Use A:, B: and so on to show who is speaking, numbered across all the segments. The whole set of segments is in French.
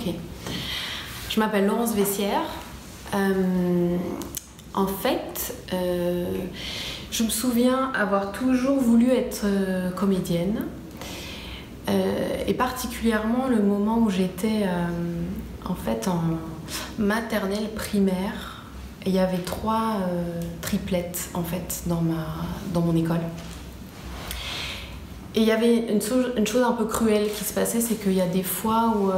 A: Ok. Je m'appelle Laurence Vessière. En fait, je me souviens avoir toujours voulu être comédienne. Et particulièrement le moment où j'étais en fait en maternelle primaire. Il y avait 3 triplettes en fait dans mon école. Et il y avait une chose un peu cruelle qui se passait, c'est qu'il y a des fois où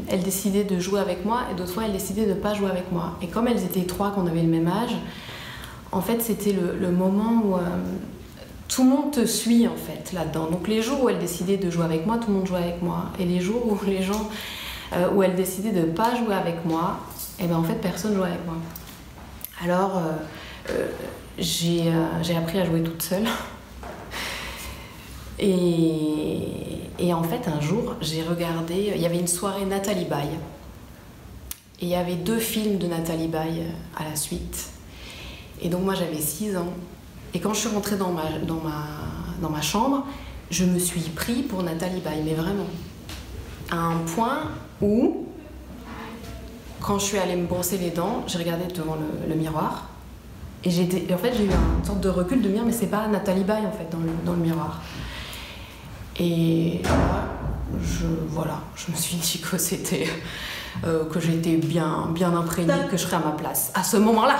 A: elles décidaient de jouer avec moi et d'autres fois elles décidaient de ne pas jouer avec moi. Et comme elles étaient 3, qu'on avait le même âge, en fait c'était le moment où tout le monde te suit en fait là-dedans. Donc les jours où elles décidaient de jouer avec moi, tout le monde jouait avec moi. Et les jours où les gens, où elles décidaient de ne pas jouer avec moi, et ben en fait personne jouait avec moi. Alors j'ai appris à jouer toute seule. Et en fait, un jour, j'ai regardé... Il y avait une soirée Nathalie Baye. Et il y avait 2 films de Nathalie Baye à la suite. Et donc moi, j'avais 6 ans. Et quand je suis rentrée dans ma chambre, je me suis pris pour Nathalie Baye, mais vraiment. À un point où, quand je suis allée me brosser les dents, j'ai regardé devant le miroir. Et en fait, j'ai eu une sorte de recul de me dire, mais c'est pas Nathalie Baye, en fait, dans le miroir. Et là, je me suis dit que c'était que j'étais bien imprégnée, que je serais à ma place à ce moment-là.